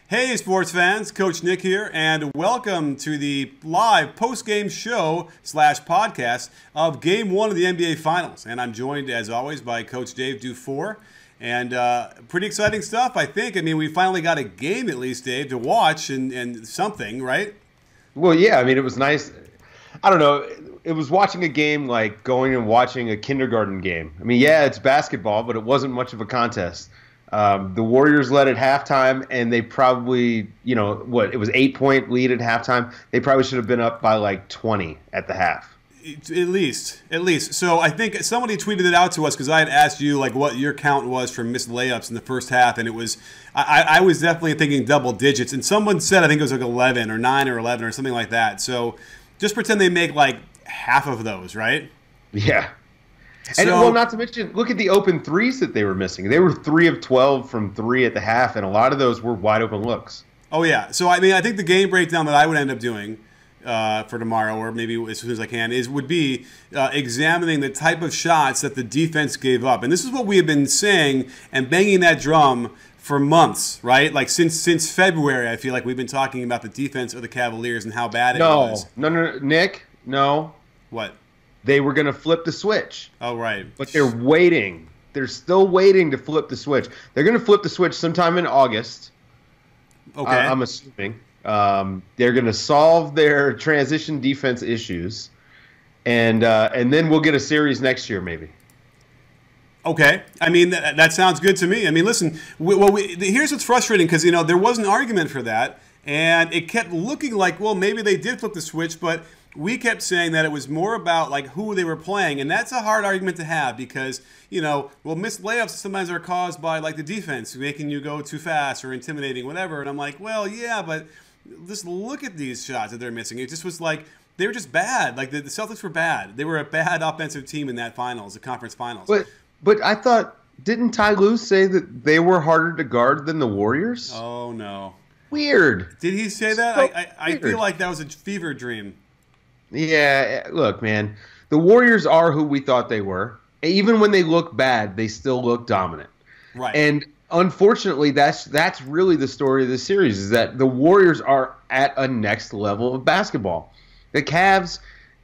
Hey sports fans, Coach Nick here, and welcome to the live post-game show / podcast of Game 1 of the NBA Finals. And I'm joined, as always, by Coach Dave Dufour. And pretty exciting stuff, I think. I mean, we finally got a game, at least, Dave, to watch and something, right? Well, yeah, I mean, it was nice. I don't know. It was watching a game like going and watching a kindergarten game. I mean, yeah, it's basketball, but it wasn't much of a contest. The Warriors led at halftime, and they probably, it was 8-point lead at halftime. They probably should have been up by like 20 at the half. At least. So I think somebody tweeted it out to us because I had asked you like what your count was for missed layups in the first half, and it was I was definitely thinking double digits. And someone said I think it was like 11 or 9 or 11 or something like that. So just pretend they make like half of those, right? Yeah. And well, not to mention, look at the open threes that they were missing. They were 3 of 12 from 3 at the half, and a lot of those were wide open looks. Oh yeah. So I mean, I think the game breakdown that I would end up doing for tomorrow, or maybe as soon as I can, would be examining the type of shots that the defense gave up. And this is what we have been saying and banging that drum for months, right? Like since February, I feel like we've been talking about the defense of the Cavaliers and how bad it was. No, Nick, no. What? They were going to flip the switch. Oh, right. But they're waiting. They're still waiting to flip the switch. They're going to flip the switch sometime in August. Okay. I'm assuming. They're going to solve their transition defense issues, and then we'll get a series next year, maybe. Okay. I mean, that sounds good to me. I mean, listen, here's what's frustrating because, there was an argument for that, and it kept looking like, well, maybe they did flip the switch, but we kept saying that it was more about like who they were playing, and that's a hard argument to have because missed layups sometimes are caused by like the defense making you go too fast or intimidating, whatever. And I'm like, well, yeah, but just look at these shots that they're missing. It just was like they were just bad. Like the Celtics were bad. They were a bad offensive team in that finals, the conference finals. But I thought, didn't Ty Lue say that they were harder to guard than the Warriors? Oh no, weird. Did he say that? So I feel like that was a fever dream. Yeah, look, man, the Warriors are who we thought they were. Even when they look bad, they still look dominant. Right. And unfortunately, that's really the story of this series, is that the Warriors are at a next level of basketball. The Cavs,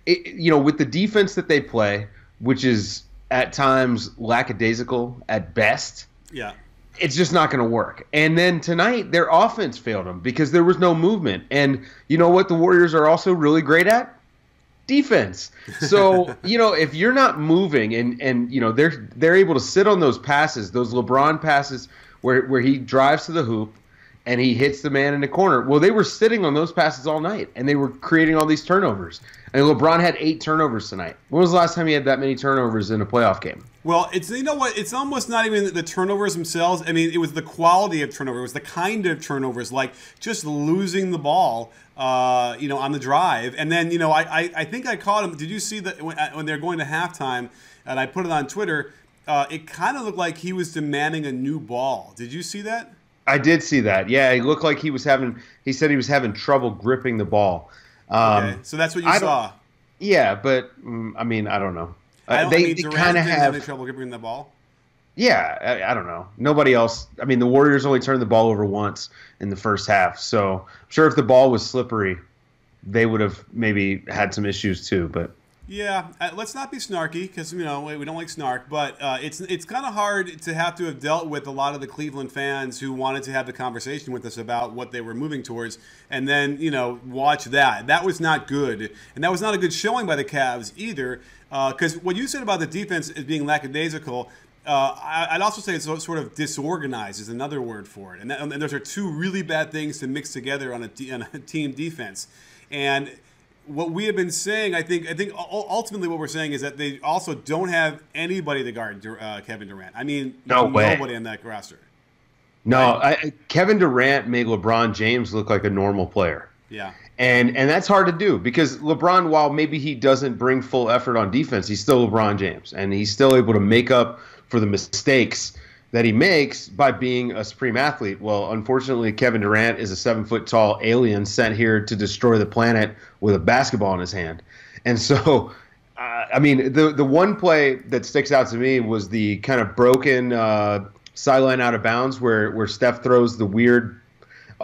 with the defense that they play, which is at times lackadaisical at best, yeah, it's just not going to work. And then tonight, their offense failed them because there was no movement. And you know what the Warriors are also really great at? Defense. So, if you're not moving and they're able to sit on those passes, those LeBron passes where he drives to the hoop and he hits the man in the corner. Well, they were sitting on those passes all night and they were creating all these turnovers. And LeBron had 8 turnovers tonight. When was the last time he had that many turnovers in a playoff game? Well, it's almost not even the turnovers themselves. I mean, it was the quality of turnover. It was the kind of turnovers, like just losing the ball, on the drive. And then, I think I caught him. Did you see that when they're going to halftime, and I put it on Twitter, it kind of looked like he was demanding a new ball. Did you see that? I did see that. Yeah, he looked like he said he was having trouble gripping the ball. Okay, so that's what you saw. Yeah, but I mean, I don't know. They kind of have trouble gripping the ball. Yeah, I don't know. Nobody else. I mean, the Warriors only turned the ball over once in the first half, so I'm sure if the ball was slippery, they would have maybe had some issues too. But yeah, let's not be snarky because we don't like snark. But it's kind of hard to have dealt with a lot of the Cleveland fans who wanted to have the conversation with us about what they were moving towards, and then watch that. That was not good, and that was not a good showing by the Cavs either. Because what you said about the defense as being lackadaisical, I'd also say it's sort of disorganized is another word for it, and those are two really bad things to mix together on a team defense. And what we have been saying, I think ultimately what we're saying is that they also don't have anybody to guard Kevin Durant. I mean, nobody on that roster. No, right? Kevin Durant made LeBron James look like a normal player. Yeah. And that's hard to do because LeBron, while maybe he doesn't bring full effort on defense, he's still LeBron James, and he's still able to make up for the mistakes that he makes by being a supreme athlete. Well, unfortunately, Kevin Durant is a 7-foot-tall alien sent here to destroy the planet with a basketball in his hand. And so, I mean, the one play that sticks out to me was the kind of broken sideline out of bounds where Steph throws the weird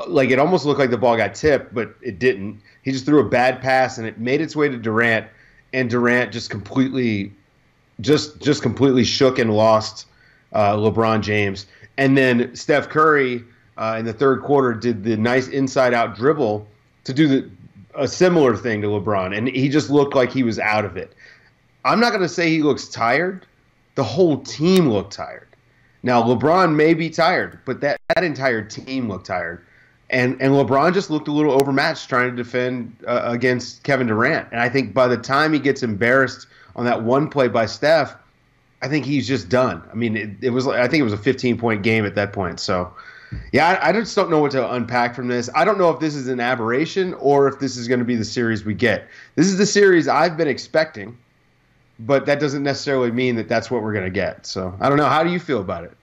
like it almost looked like the ball got tipped, but it didn't. He just threw a bad pass, and it made its way to Durant, and Durant just completely shook and lost LeBron James. And then Steph Curry in the third quarter did the nice inside-out dribble to do a similar thing to LeBron, and he just looked like he was out of it. I'm not going to say he looks tired. The whole team looked tired. Now, LeBron may be tired, but that entire team looked tired. And LeBron just looked a little overmatched trying to defend against Kevin Durant. And I think by the time he gets embarrassed on that one play by Steph, I think he's just done. I mean, I think it was a 15-point game at that point. So, yeah, I just don't know what to unpack from this. I don't know if this is an aberration or if this is going to be the series we get. This is the series I've been expecting, but that doesn't necessarily mean that that's what we're going to get. So, I don't know. How do you feel about it?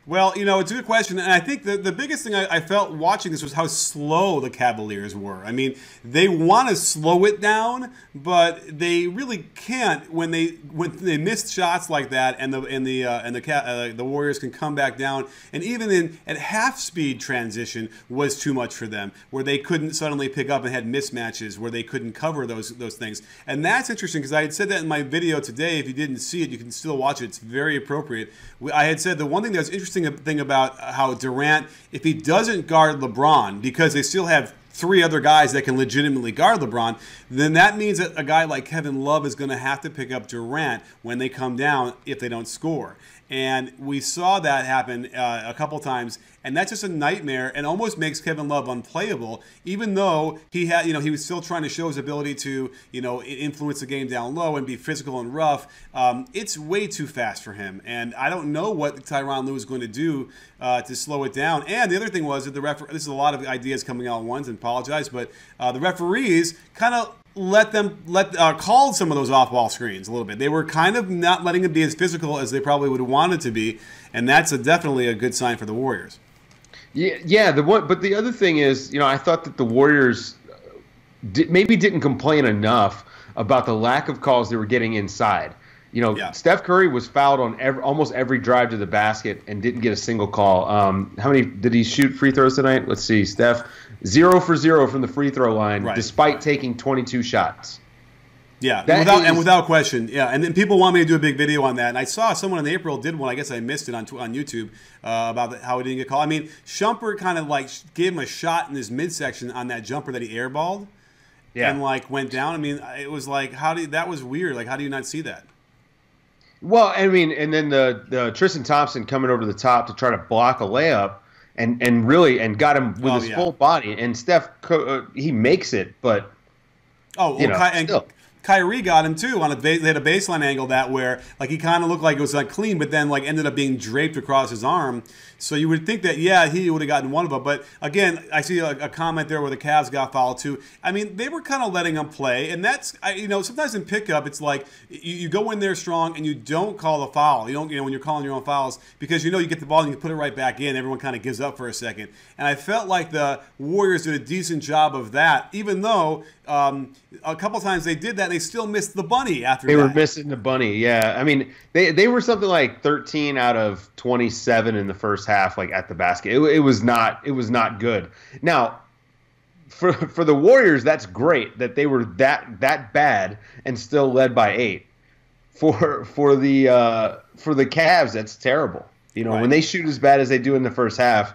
Well, it's a good question, and I think the biggest thing I felt watching this was how slow the Cavaliers were. I mean, they want to slow it down, but they really can't when they miss shots like that, and the Warriors can come back down, and even at half speed transition was too much for them, where they couldn't suddenly pick up and had mismatches where they couldn't cover those things, and that's interesting because I had said that in my video today. If you didn't see it, you can still watch it. It's very appropriate. I had said the one thing that was interesting thing about how Durant, if he doesn't guard LeBron, because they still have three other guys that can legitimately guard LeBron, then that means that a guy like Kevin Love is going to have to pick up Durant when they come down if they don't score. And we saw that happen a couple times, and that's just a nightmare and almost makes Kevin Love unplayable, even though he was still trying to show his ability to, influence the game down low and be physical and rough. It's way too fast for him, and I don't know what Tyronn Lue is going to do to slow it down. And the other thing was that this is a lot of ideas coming out at once, and apologize, but the referees kind of called some of those off-ball screens a little bit. They were kind of not letting them be as physical as they probably would have wanted to be, and that's definitely a good sign for the Warriors. Yeah. But the other thing is, I thought that the Warriors maybe didn't complain enough about the lack of calls they were getting inside. Steph Curry was fouled on almost every drive to the basket and didn't get a single call. How many did he shoot free throws tonight? Let's see. Steph, 0 for 0 from the free throw line, despite taking 22 shots. Yeah, without question. Yeah, and then people want me to do a big video on that. And I saw someone in April did one. I guess I missed it on YouTube about how he didn't get called. I mean, Shumpert kind of gave him a shot in his midsection on that jumper that he airballed. Yeah. And went down. I mean, it was that was weird. How do you not see that? Well, I mean, and then the Tristan Thompson coming over the top to try to block a layup and got him with his full body. And Steph, he makes it, but still. KYRIE got him too they had a baseline angle where he kind of looked like it was clean, but then ended up being draped across his arm. So you would think that he would have gotten one of them. But again, I see a comment there where the Cavs got fouled too. I mean, they were kind of letting them play, and that's sometimes in pickup it's you go in there strong and you don't call the foul. You don't when you're calling your own fouls because you get the ball and you can put it right back in. Everyone kind of gives up for a second, and I felt like the Warriors did a decent job of that, even though a couple times they did that. They still missed the bunny after that. They were missing the bunny, yeah. I mean, they were something like 13 out of 27 in the first half, at the basket. It was not good. Now, for the Warriors, that's great that they were that bad and still led by 8. For the Cavs, that's terrible. When they shoot as bad as they do in the first half,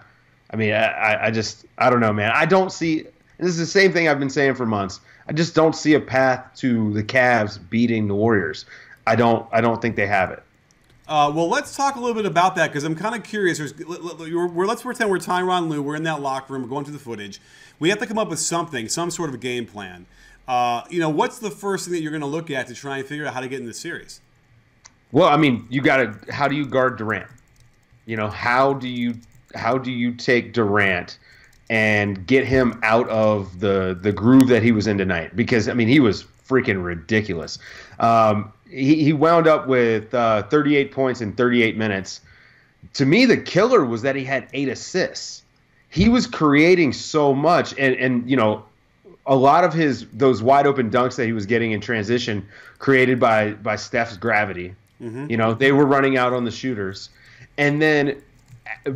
I mean, I don't know, man. I don't see. And this is the same thing I've been saying for months. I just don't see a path to the Cavs beating the Warriors. I don't think they have it. Well, let's talk a little bit about that because I'm kind of curious. Let's pretend we're Tyronn Lue. We're in that locker room. We're going through the footage. We have to come up with some sort of a game plan. What's the first thing that you're going to look at to try and figure out how to get in the series? Well, I mean, how do you guard Durant? How do you take Durant and get him out of the groove that he was in tonight? Because, I mean, he was freaking ridiculous. He wound up with 38 points in 38 minutes. To me, the killer was that he had 8 assists. He was creating so much, and a lot of those wide open dunks that he was getting in transition created by Steph's gravity. Mm-hmm. They were running out on the shooters. And then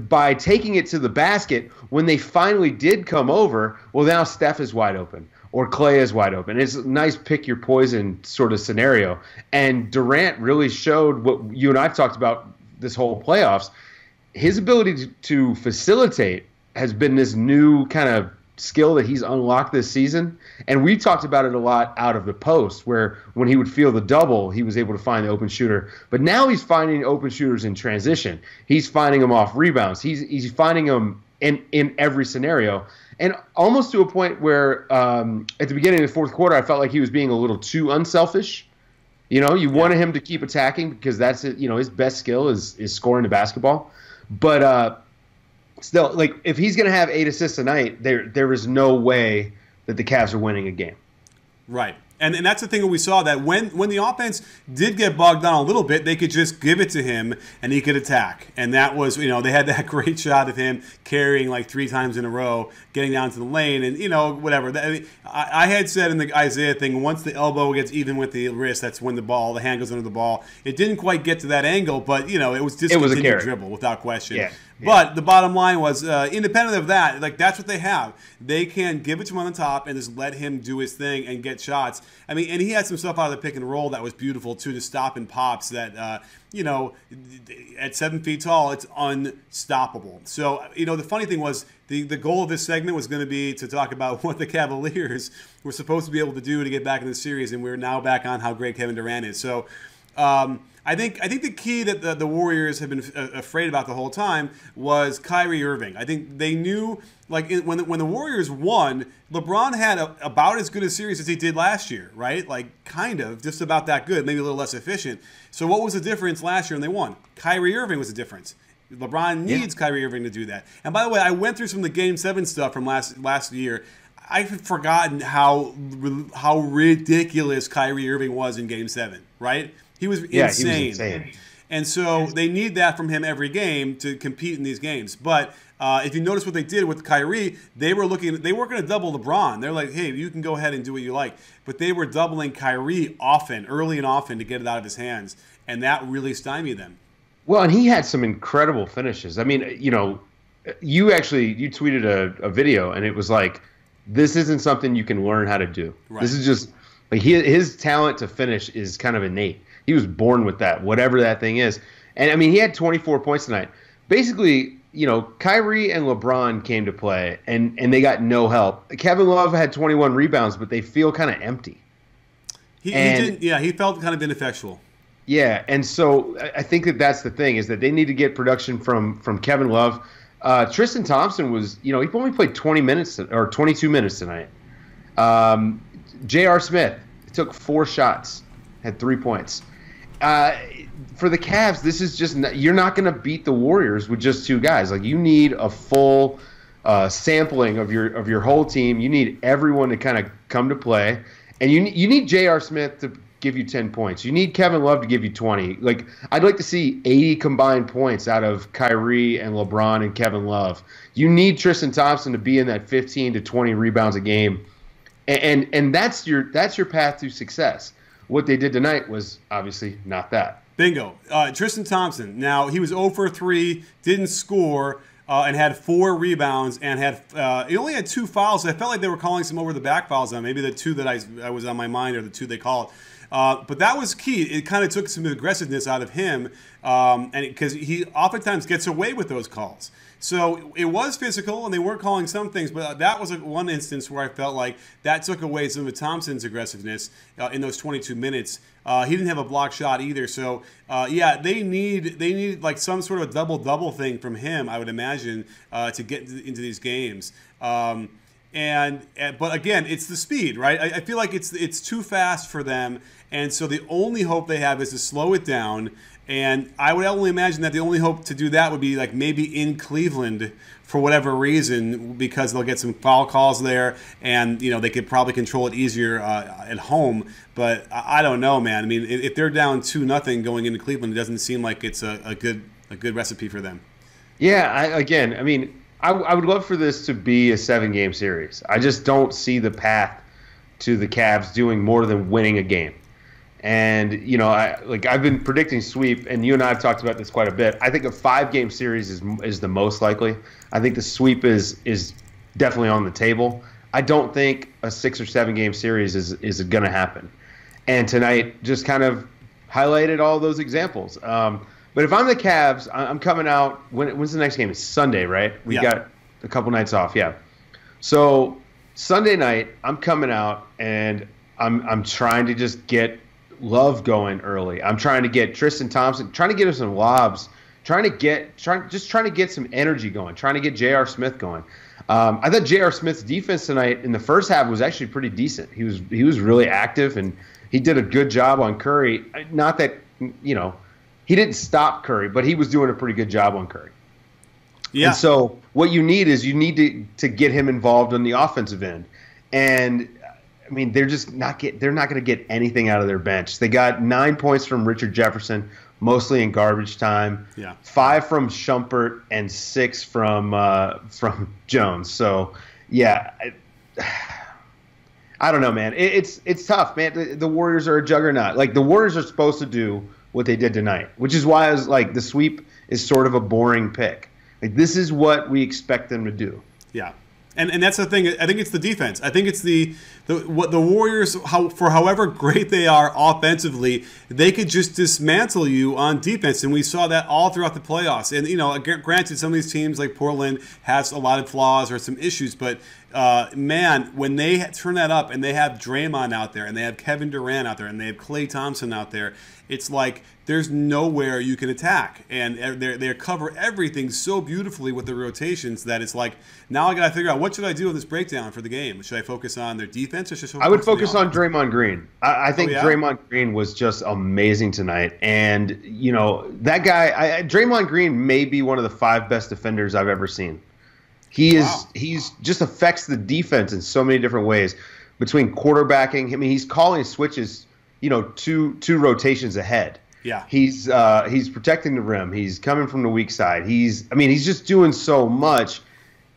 by taking it to the basket, when they finally did come over, well, now Steph is wide open or Clay is wide open. It's a nice pick your poison sort of scenario. And Durant really showed what you and I've talked about this whole playoffs. His ability to facilitate has been this new kind of skill that he's unlocked this season. And we talked about it a lot out of the post, where when he would feel the double, he was able to find the open shooter. But now he's finding open shooters in transition. He's finding them off rebounds. He's finding them in every scenario. And almost to a point where at the beginning of the fourth quarter, I felt like he was being a little too unselfish. You know, you wanted him to keep attacking because that's it. You know, his best skill is scoring the basketball. But still, like, if he's going to have 8 assists a night, there is no way that the Cavs are winning a game. Right. And that's the thing that we saw, that when the offense did get bogged down a little bit, they could just give it to him and he could attack. And that was, you know, they had that great shot of him carrying like 3 times in a row, getting down to the lane and, you know, whatever. I had said in the Isaiah thing, once the elbow gets even with the wrist, that's when the hand goes under the ball. It didn't quite get to that angle, but, you know, it was discontinued dribble without question. Yeah. But the bottom line was, independent of that, like, that's what they have. They can give it to him on the top and just let him do his thing and get shots. I mean, and he had some stuff out of the pick and roll that was beautiful, too, to stop and pops that, you know, at 7 feet tall, it's unstoppable. So, you know, the funny thing was the goal of this segment was going to be to talk about what the Cavaliers were supposed to be able to do to get back in the series, and we're now back on how great Kevin Durant is. So, I think the key that the Warriors have been afraid about the whole time was Kyrie Irving. I think they knew, like, when the Warriors won, LeBron had about as good a series as he did last year, right? Like, kind of, just about that good, maybe a little less efficient. So what was the difference last year when they won? Kyrie Irving was the difference. LeBron needs Kyrie Irving to do that. And by the way, I went through some of the Game 7 stuff from last year. I've forgotten how ridiculous Kyrie Irving was in Game 7, right? He was insane. He was insane. And so they need that from him every game to compete in these games. But if you notice what they did with Kyrie, they weren't going to double LeBron. They're like, hey, you can go ahead and do what you like. But they were doubling Kyrie early and often to get it out of his hands. And that really stymied them. Well, and he had some incredible finishes. I mean, you know, you tweeted a video, and it was like, this isn't something you can learn how to do. Right. This is just, like, his talent to finish is kind of innate. He was born with that, whatever that thing is. And, I mean, he had 24 points tonight. Basically, you know, Kyrie and LeBron came to play, and they got no help. Kevin Love had 21 rebounds, but they feel kind of empty. He felt kind of ineffectual. Yeah, and so I think that's the thing, is that they need to get production from Kevin Love. Tristan Thompson was, you know, he only played 20 minutes or 22 minutes tonight. J.R. Smith took 4 shots, had 3 points. For the Cavs, this is just you're not going to beat the Warriors with just 2 guys. Like, you need a full sampling of your whole team. You need everyone to kind of come to play, and you need J.R. Smith to give you 10 points. You need Kevin Love to give you 20. Like, I'd like to see 80 combined points out of Kyrie and LeBron and Kevin Love. You need Tristan Thompson to be in that 15 to 20 rebounds a game, and that's your path to success. What they did tonight was obviously not that. Bingo. Tristan Thompson. Now, he was 0 for 3, didn't score, and had 4 rebounds, and he only had 2 fouls. I felt like they were calling some over-the-back fouls on. Maybe the 2 that I was on my mind are the 2 they called. But that was key. It kind of took some aggressiveness out of him, and because he oftentimes gets away with those calls. So it was physical, and they weren't calling some things, but that was one instance where I felt like that took away some of Thompson's aggressiveness in those 22 minutes. He didn't have a block shot either. So, they need like some sort of double-double thing from him, I would imagine, to get into these games. But again, it's the speed, right? I feel like it's too fast for them, and so the only hope they have is to slow it down. And I would only imagine that the only hope to do that would be like maybe in Cleveland for whatever reason, because they'll get some foul calls there, and you know they could probably control it easier at home. But I don't know, man. I mean, if they're down 2-0 going into Cleveland, it doesn't seem like it's a good recipe for them. Yeah, I would love for this to be a 7-game series. I just don't see the path to the Cavs doing more than winning a game. And I've been predicting sweep, and you and I have talked about this quite a bit. I think a 5-game series is the most likely. I think the sweep is definitely on the table. I don't think a 6 or 7 game series is going to happen. And tonight just kind of highlighted all those examples. But if I'm the Cavs, I'm coming out. When's the next game? It's Sunday, right? We got a couple nights off. Yeah. So Sunday night, I'm coming out and I'm trying to just get Love going early. I'm trying to get Tristan Thompson, trying to get him some lobs, trying to get some energy going, trying to get J.R. Smith going. I thought J.R. Smith's defense tonight in the first half was actually pretty decent. He was really active, and he did a good job on Curry. Not that, he didn't stop Curry, but he was doing a pretty good job on Curry. Yeah. And so what you need to get him involved on the offensive end. And I mean, they're not going to get anything out of their bench. They got 9 points from Richard Jefferson, mostly in garbage time. Yeah. 5 from Shumpert and 6 from Jones. So yeah, I don't know, man. It's tough, man. The Warriors are a juggernaut. Like, the Warriors are supposed to do what they did tonight, which is why I was like, the sweep is sort of a boring pick. Like, this is what we expect them to do. Yeah. And that's the thing. I think it's the defense. I think it's what the Warriors, for however great they are offensively, they could just dismantle you on defense, and we saw that all throughout the playoffs. And granted, some of these teams like Portland has a lot of flaws or some issues, but man, when they turn that up and they have Draymond out there and they have Kevin Durant out there and they have Klay Thompson out there, it's like there's nowhere you can attack, and they cover everything so beautifully with the rotations that it's like, now I got to figure out, what should I do in this breakdown for the game? Should I focus on their defense, or should I focus on Draymond Green? I think Draymond Green was just amazing tonight, and that guy, Draymond Green may be one of the 5 best defenders I've ever seen. He's just affects the defense in so many different ways, between quarterbacking. I mean, he's calling switches, two rotations ahead. Yeah, he's protecting the rim. He's coming from the weak side. He's just doing so much.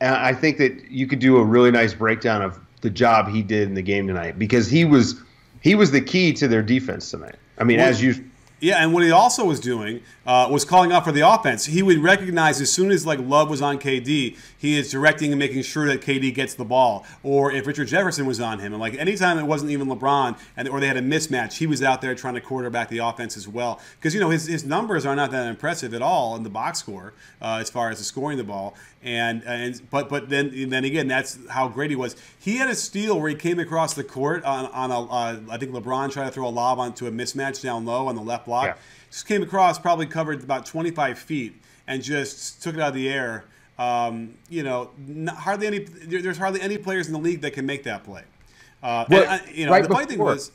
And I think that you could do a really nice breakdown of the job he did in the game tonight, because he was the key to their defense tonight. I mean, as you. Yeah, and what he also was doing was calling out for the offense. He would recognize as soon as Love was on KD, he is directing and making sure that KD gets the ball. Or if Richard Jefferson was on him, and anytime it wasn't even LeBron, or they had a mismatch, he was out there trying to quarterback the offense as well. Because his numbers are not that impressive at all in the box score as far as scoring the ball. But then again, that's how great he was. He had a steal where he came across the court on I think LeBron tried to throw a lob onto a mismatch down low on the left block. Yeah. Just came across, probably covered about 25 feet, and just took it out of the air. There's hardly any players in the league that can make that play. The funny thing was,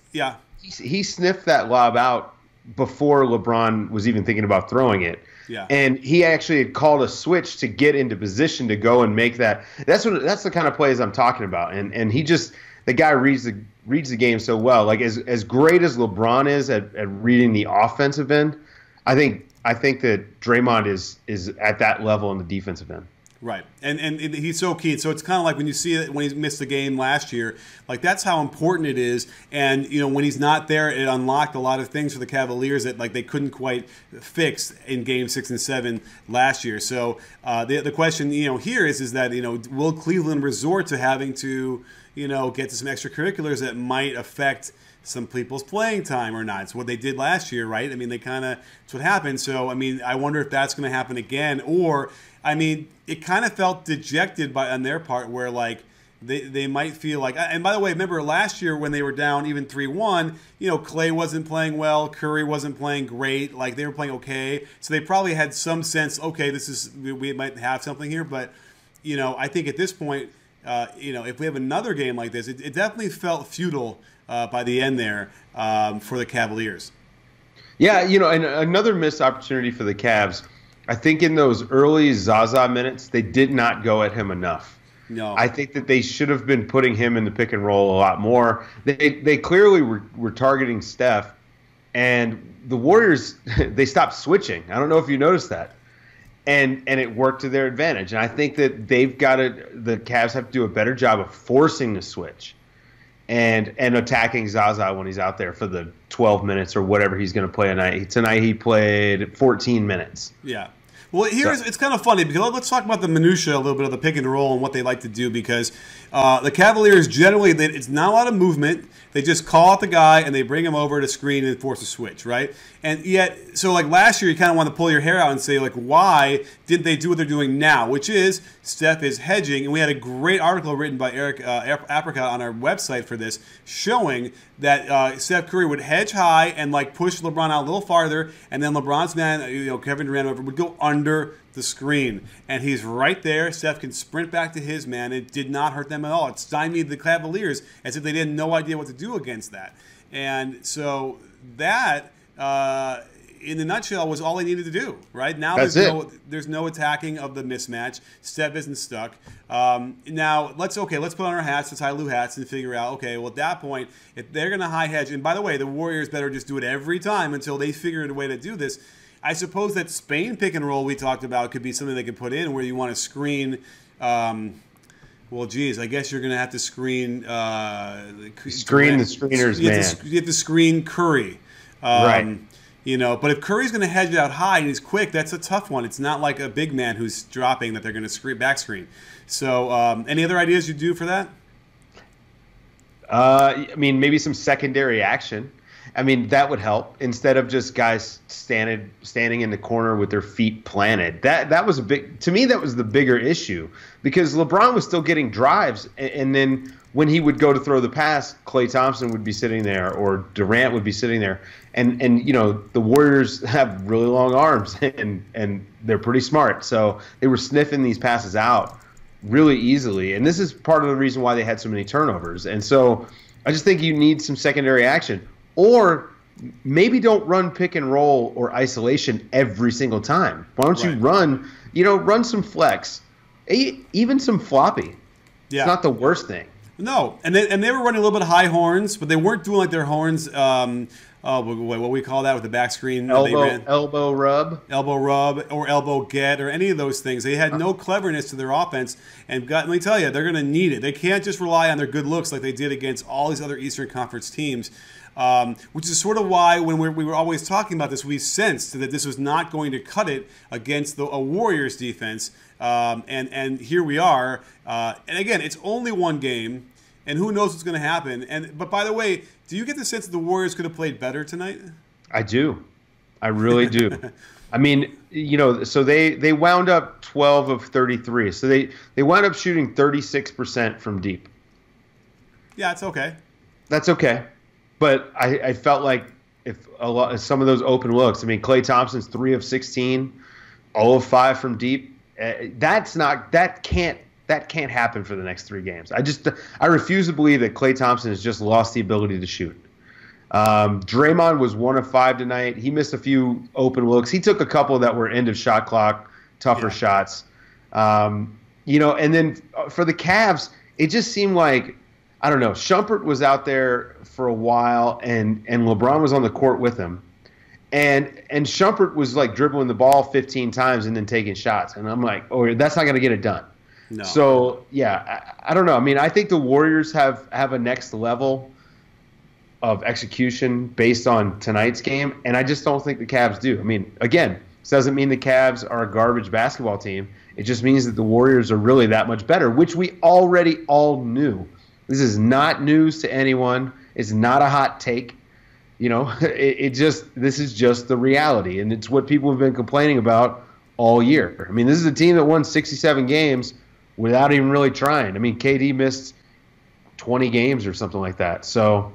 he sniffed that lob out before LeBron was even thinking about throwing it. Yeah. And he actually had called a switch to get into position to go and make that. That's the kind of plays I'm talking about. And he just, the guy reads the game so well. Like, as great as LeBron is at reading the offensive end, I think that Draymond is at that level in the defensive end. Right, and he's so keen. So it's kind of like when you see it when he missed the game last year, that's how important it is. And when he's not there, it unlocked a lot of things for the Cavaliers that they couldn't quite fix in Game 6 and 7 last year. So the question here is that will Cleveland resort to having to get to some extracurriculars that might affect some people's playing time or not? It's what they did last year, right? I mean, it's what happened. So, I wonder if that's going to happen again. Or, it kind of felt dejected on their part, where they might feel like, and by the way, remember last year when they were down even 3-1, Klay wasn't playing well, Curry wasn't playing great, they were playing okay. So they probably had some sense, okay, we might have something here. But, I think at this point, if we have another game like this, it definitely felt futile by the end there for the Cavaliers. Yeah, and another missed opportunity for the Cavs. I think in those early Zaza minutes, they did not go at him enough. No, I think that they should have been putting him in the pick and roll a lot more. They clearly were targeting Steph, and the Warriors, they stopped switching. I don't know if you noticed that. And it worked to their advantage. And I think that the Cavs have to do a better job of forcing the switch. and attacking Zaza when he's out there for the 12 minutes or whatever he's going to play tonight. Tonight he played 14 minutes. Yeah. Well, it's kind of funny because let's talk about the minutia a little bit of the pick and roll and what they like to do, because the Cavaliers generally, it's not a lot of movement. They just call out the guy and they bring him over to screen and force a switch, right? And yet, so like last year, you kind of want to pull your hair out and say, like, why didn't they do what they're doing now? Which is Steph is hedging, and we had a great article written by Eric Apricot on our website for this, showing that Steph Curry would hedge high and like push LeBron out a little farther, and then LeBron's man, Kevin Durant, would go under the screen, and he's right there. Steph can sprint back to his man. It did not hurt them at all. It stymied the Cavaliers as if they had no idea what to do against that. And so that, in a nutshell, was all they needed to do. Right now, there's no attacking of the mismatch. Steph isn't stuck. Now let's put on our hats, the Ty Lue hats, and figure out, okay, well at that point, if they're going to high hedge, and by the way, the Warriors better just do it every time until they figure out a way to do this. I suppose that Spain pick and roll we talked about could be something they could put in where you want to screen. Well, geez, I guess you're going to have to screen. Screen the screeners, man. You have to screen Curry. Right. But if Curry's going to hedge out high and he's quick, that's a tough one. It's not like a big man who's dropping that they're going to back screen. So, any other ideas you do for that? I mean, maybe some secondary action. I mean, that would help instead of just guys standing in the corner with their feet planted. That was to me, that was the bigger issue, because LeBron was still getting drives, and then when he would go to throw the pass, Klay Thompson would be sitting there or Durant would be sitting there. And the Warriors have really long arms and they're pretty smart. So they were sniffing these passes out really easily. And this is part of the reason why they had so many turnovers. And so I just think you need some secondary action. Or maybe don't run pick and roll or isolation every single time. Why don't you run some flex, even some floppy. Yeah. It's not the worst thing. No, and they were running a little bit of high horns, but they weren't doing like their horns. What we call that with the back screen? Elbow rub, or elbow get, or any of those things. They had no cleverness to their offense, and let me tell you, they're going to need it. They can't just rely on their good looks like they did against all these other Eastern Conference teams. Which is sort of why when we were always talking about this, we sensed that this was not going to cut it against a Warriors defense. And here we are. And again, it's only one game, and who knows what's going to happen. But by the way, do you get the sense that the Warriors could have played better tonight? I do. I really do. I mean, so they wound up 12 of 33. So they wound up shooting 36% from deep. Yeah, it's okay. That's okay. But I felt like if some of those open looks, I mean, Klay Thompson's 3 of 16, 0 of 5 from deep. That can't happen for the next 3 games. I refuse to believe that Klay Thompson has just lost the ability to shoot. Draymond was 1 of 5 tonight. He missed a few open looks. He took a couple that were end of shot clock, tougher shots. And then for the Cavs, it just seemed like, I don't know, Shumpert was out there for a while, and LeBron was on the court with him. And Shumpert was like dribbling the ball 15 times and then taking shots. And I'm like, oh, that's not going to get it done. No. So, yeah, I don't know. I mean, I think the Warriors have a next level of execution based on tonight's game, and I just don't think the Cavs do. I mean, again, this doesn't mean the Cavs are a garbage basketball team. It just means that the Warriors are really that much better, which we already all knew. This is not news to anyone. It's not a hot take. This is just the reality, and it's what people have been complaining about all year. I mean, this is a team that won 67 games without even really trying. I mean, KD missed 20 games or something like that. So,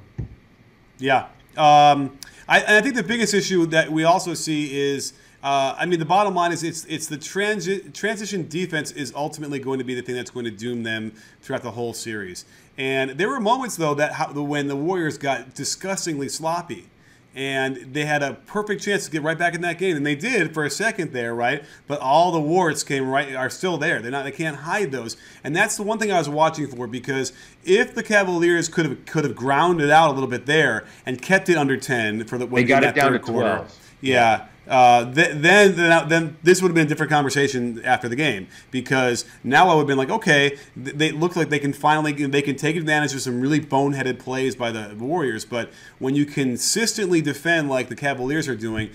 yeah. I think the biggest issue that we also see is, the bottom line is it's the transition defense is ultimately going to be the thing that's going to doom them throughout the whole series. And there were moments, though, when the Warriors got disgustingly sloppy. And they had a perfect chance to get right back in that game, and they did for a second there, right? But all the warts are still there. They can't hide those, and that's the one thing I was watching for, because if the Cavaliers could have ground it out a little bit there and kept it under 10 for when they got it down to 12. Yeah. then this would have been a different conversation after the game, because now I would have been like, okay, they look like they can take advantage of some really boneheaded plays by the Warriors, but when you consistently defend like the Cavaliers are doing,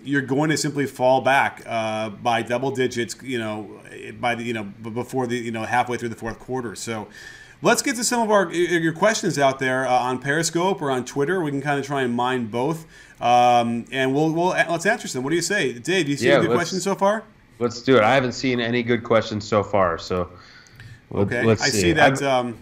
you're going to simply fall back by double digits, before the halfway through the fourth quarter. So let's get to some of your questions out there on Periscope or on Twitter. We can kind of try and mine both. And let's answer some. What do you say, Dave? Do you see a good question so far? Let's do it. I haven't seen any good questions so far, so let's see. I see that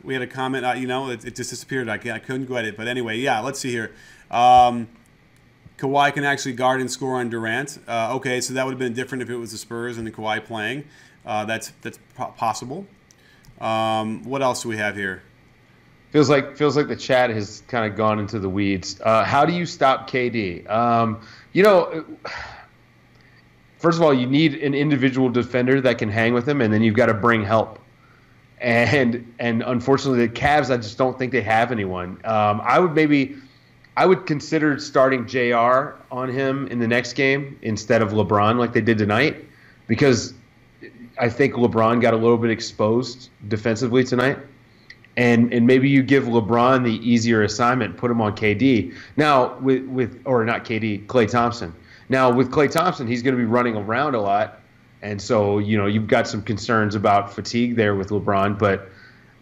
we had a comment. It just disappeared. I couldn't go at it, but anyway, yeah. Let's see here. Kawhi can actually guard and score on Durant. Okay, so that would have been different if it was the Spurs and the Kawhi playing. That's possible. What else do we have here? Feels like the chat has kind of gone into the weeds. How do you stop KD? First of all, you need an individual defender that can hang with him, and then you've got to bring help. And unfortunately, the Cavs, I just don't think they have anyone. I would consider starting JR on him in the next game instead of LeBron like they did tonight, because I think LeBron got a little bit exposed defensively tonight. And maybe you give LeBron the easier assignment, put him on KD. Now, or not KD, Klay Thompson. Now, with Klay Thompson, he's going to be running around a lot. And so, you've got some concerns about fatigue there with LeBron. But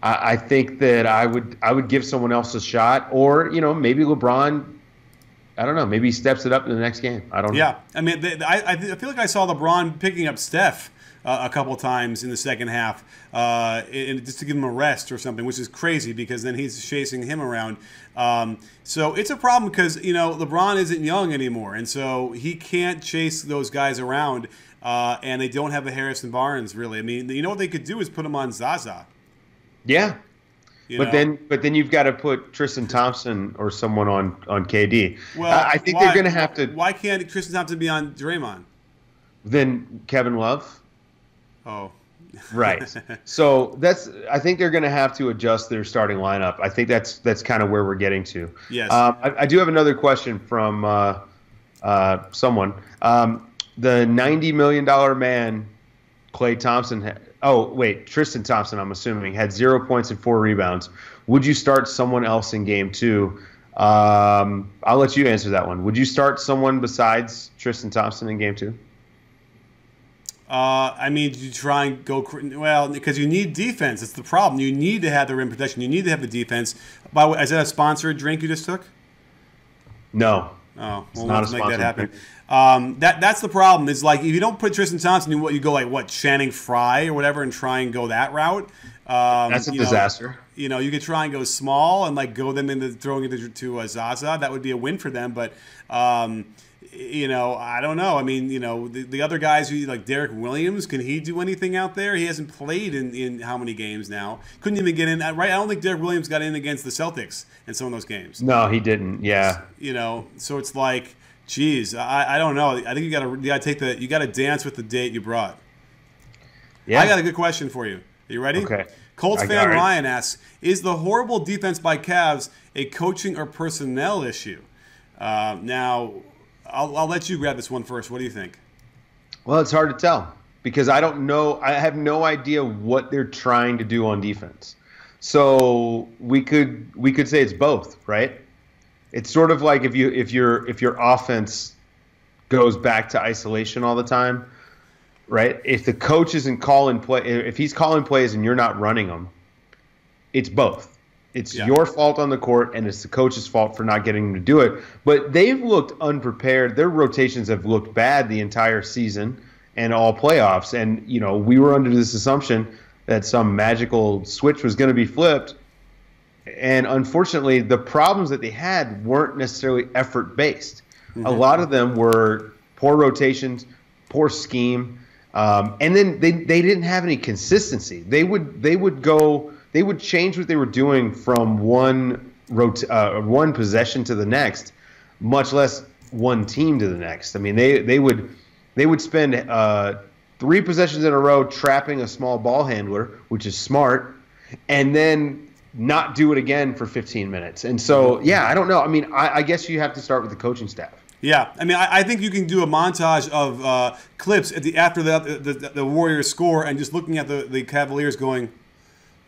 I think that I would give someone else a shot. Or, maybe LeBron, I don't know, maybe he steps it up in the next game. I don't know. Yeah, I mean, I feel like I saw LeBron picking up Steph a couple times in the second half, just to give him a rest or something, which is crazy because then he's chasing him around. So it's a problem because LeBron isn't young anymore, and so he can't chase those guys around. And they don't have a Harrison Barnes really. I mean, what they could do is put him on Zaza. Yeah. But then you've got to put Tristan Thompson or someone on KD. Well, I think they're going to have to. Why can't Tristan Thompson be on Draymond? Then Kevin Love. Oh. Right. So I think they're going to have to adjust their starting lineup. I think that's kind of where we're getting to. Yes. I do have another question from someone. The $90 million man, Klay Thompson. Tristan Thompson, I'm assuming, had 0 points and 4 rebounds. Would you start someone else in game 2? I'll let you answer that one. Would you start someone besides Tristan Thompson in game 2? You try and go because you need defense. It's the problem. You need to have the rim protection. You need to have the defense. By the way, is that a sponsored drink you just took? No. Oh, well, let's make that happen. That's the problem. Is like if you don't put Tristan Thompson, you go like what, Channing Frye or whatever, and try and go that route. That's a disaster. You could try and go small and like go them into throwing it to Zaza. That would be a win for them, but. I don't know. I mean, the other guys who like Derek Williams, can he do anything out there? He hasn't played in how many games now? Couldn't even get in. Right? I don't think Derek Williams got in against the Celtics in some of those games. No, he didn't. Yeah. So it's like, geez, I don't know. I think you got to dance with the date you brought. Yeah. I got a good question for you. Are you ready? Okay. Colts fan Ryan asks, is the horrible defense by Cavs a coaching or personnel issue? Now. I'll let you grab this one first. What do you think? Well, it's hard to tell because I don't know. I have no idea what they're trying to do on defense. So we could say it's both, right? It's sort of like if your offense goes back to isolation all the time, right? If the coach isn't calling play, if he's calling plays and you're not running them, it's both. It's your fault on the court, and it's the coach's fault for not getting them to do it. But they've looked unprepared. Their rotations have looked bad the entire season and all playoffs. And, we were under this assumption that some magical switch was going to be flipped. And unfortunately, the problems that they had weren't necessarily effort-based. Mm-hmm. A lot of them were poor rotations, poor scheme, and then they didn't have any consistency. They would change what they were doing from one possession to the next, much less one team to the next. I mean, they would spend 3 possessions in a row trapping a small ball handler, which is smart, and then not do it again for 15 minutes. And so, I don't know. I mean, I guess you have to start with the coaching staff. Yeah, I mean, I think you can do a montage of clips after the Warriors score and just looking at the Cavaliers going,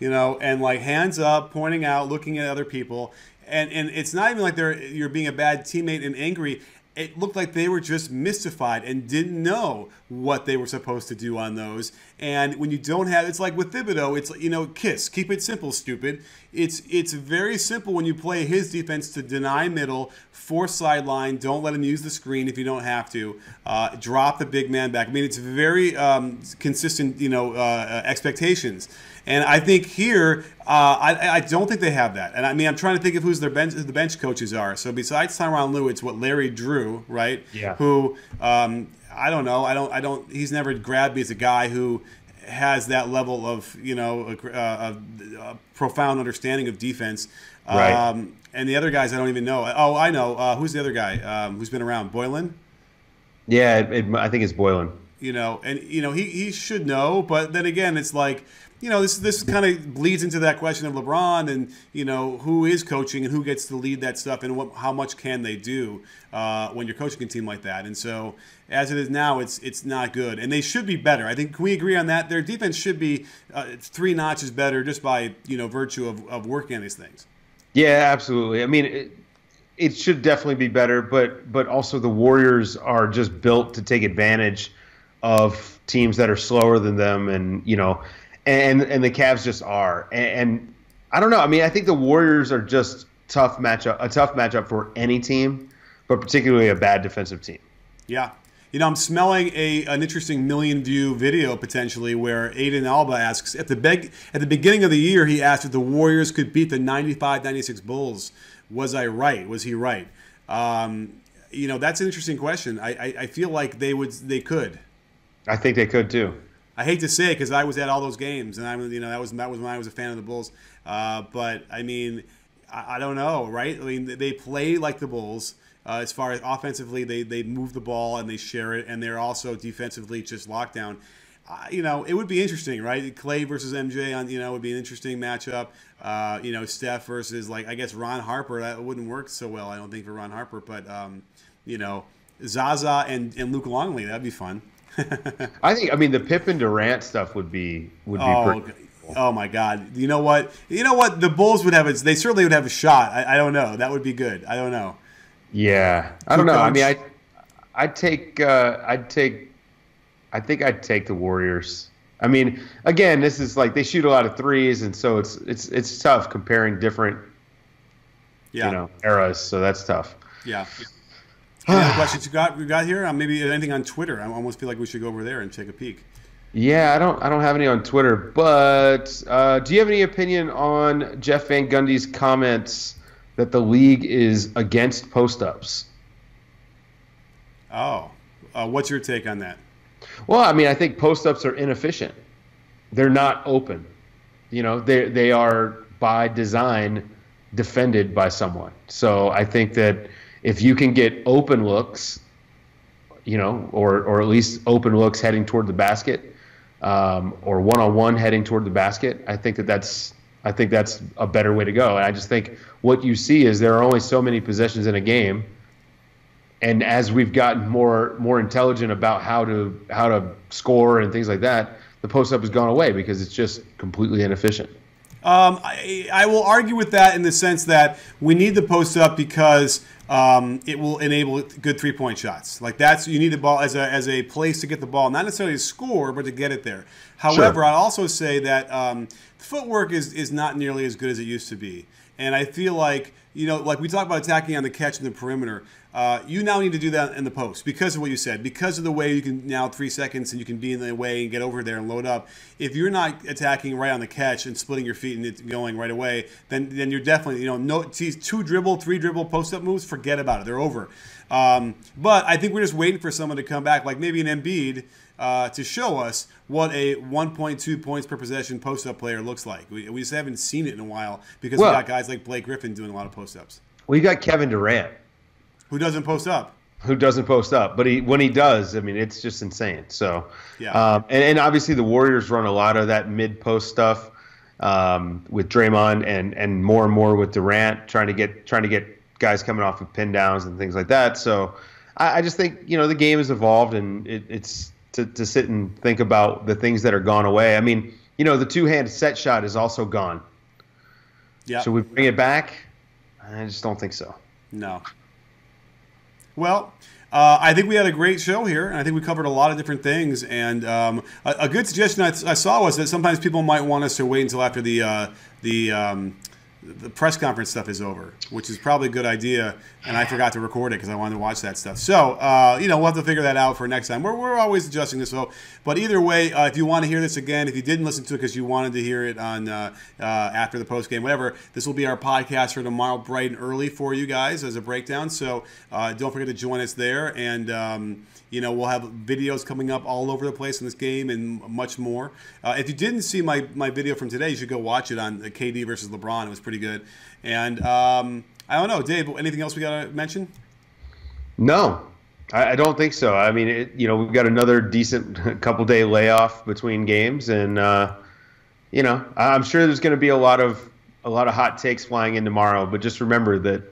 and like hands up, pointing out, looking at other people, and it's not even like you're being a bad teammate and angry. It looked like they were just mystified and didn't know what they were supposed to do on those. And when you don't have, it's like with Thibodeau, it's KISS, keep it simple, stupid. It's very simple when you play his defense to deny middle, force sideline, don't let him use the screen if you don't have to, drop the big man back. I mean, it's very consistent, expectations. And I think here, I don't think they have that. And I mean, I'm trying to think of who the bench coaches are. So besides Tyronn Lue, it's what Larry Drew, right? Yeah. Who I don't know. I don't. He's never grabbed me as a guy who has that level of a profound understanding of defense. Right. And the other guys, I don't even know. Oh, I know. Who's the other guy who's been around? Boylan? Yeah, I think it's Boylan. He should know, but then again, it's like, this kind of bleeds into that question of LeBron and, who is coaching and who gets to lead that stuff and how much can they do when you're coaching a team like that. And so as it is now, it's not good. And they should be better. I think, can we agree on that? Their defense should be 3 notches better just by, virtue of working on these things. Yeah, absolutely. I mean, it should definitely be better, but also the Warriors are just built to take advantage of teams that are slower than them, and and the Cavs just are. And I don't know. I mean, I think the Warriors are just a tough matchup for any team, but particularly a bad defensive team. Yeah. I'm smelling an interesting million-view video potentially where Aiden Alba asks, at the beginning of the year, he asked if the Warriors could beat the 95-96 Bulls. Was I right? Was he right? That's an interesting question. I feel like they could. I think they could too. I hate to say it because I was at all those games, and that was when I was a fan of the Bulls. But I mean, I don't know, right? I mean, they play like the Bulls. As far as offensively, they move the ball and they share it, and they're also defensively just lockdown. It would be interesting, right? Clay versus MJ would be an interesting matchup. Steph versus I guess Ron Harper. That wouldn't work so well, I don't think, for Ron Harper. But Zaza and Luke Longley, that'd be fun. I mean, the Pippen Durant stuff would be pretty cool. Oh my God! You know what? The Bulls would have they certainly would have a shot. I don't know. That would be good. I don't know. Yeah, I don't know. I mean, I think I'd take the Warriors. I mean, again, this is they shoot a lot of threes, and so it's tough comparing different eras. So that's tough. Yeah. Any other questions we got here? Maybe anything on Twitter? I almost feel like we should go over there and take a peek. Yeah, I don't have any on Twitter, but do you have any opinion on Jeff Van Gundy's comments that the league is against post-ups? Oh, what's your take on that? Well, I mean, I think post-ups are inefficient. They're not open. They are by design defended by someone. So I think that if you can get open looks, or at least open looks heading toward the basket, or one-on-one heading toward the basket, I think that's a better way to go. And I just think what you see is there are only so many possessions in a game, and as we've gotten more intelligent about how to score and things like that, the post-up has gone away because it's just completely inefficient. I will argue with that in the sense that we need the post-up because it will enable good three-point shots. You need the ball as a place to get the ball, not necessarily to score, but to get it there. However, I'll also say that footwork is not nearly as good as it used to be. And I feel like, like we talk about attacking on the catch and the perimeter, you now need to do that in the post because of what you said, because of the way you can now 3 seconds and you can be in the way and get over there and load up. If you're not attacking right on the catch and splitting your feet and it's going right away, then you're definitely, two dribble, 3 dribble post-up moves, forget about it. They're over. But I think we're just waiting for someone to come back, like maybe an Embiid, to show us what a 1.2 points per possession post-up player looks like. We just haven't seen it in a while because we got guys like Blake Griffin doing a lot of post-ups. Well, you got Kevin Durant. Who doesn't post up? But when he does, I mean, it's just insane. So, yeah. And obviously the Warriors run a lot of that mid-post stuff with Draymond and more with Durant, trying to get guys coming off of pin downs and things like that. So, I just think, you know, the game has evolved, and it's to sit and think about the things that are gone away. I mean, you know, the two-hand set shot is also gone. Yeah. Should we bring it back? I just don't think so. No. Well, I think we had a great show here, and I think we covered a lot of different things. And a good suggestion I saw was that sometimes people might want us to wait until after the press conference stuff is over, which is probably a good idea. And I forgot to record it because I wanted to watch that stuff. So, you know, we'll have to figure that out for next time. We're always adjusting this. So, but either way, if you want to hear this again, if you didn't listen to it because you wanted to hear it on after the post game, whatever, this will be our podcast for tomorrow, bright and early for you guys as a breakdown. So don't forget to join us there. And you know, we'll have videos coming up all over the place in this game and much more. If you didn't see my video from today, you should go watch it on KD versus LeBron. It was pretty good. And I don't know, Dave, anything else we got to mention? No, I don't think so. I mean, you know, we've got another decent couple-day layoff between games. And, you know, I'm sure there's going to be a lot of hot takes flying in tomorrow. But just remember that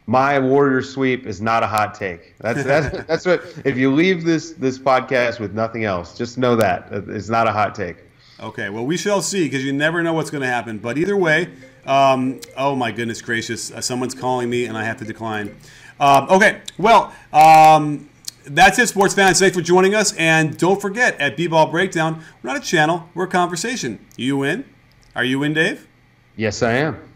my Warriors sweep is not a hot take. That's what. If you leave this podcast with nothing else, just know that it's not a hot take. Okay, well, we shall see, because you never know what's going to happen. But either way, oh my goodness gracious, someone's calling me and I have to decline. Okay, well, that's it, sports fans. Thanks for joining us, and don't forget, at B-Ball Breakdown, we're not a channel, we're a conversation. You in? Are you in, Dave? Yes, I am.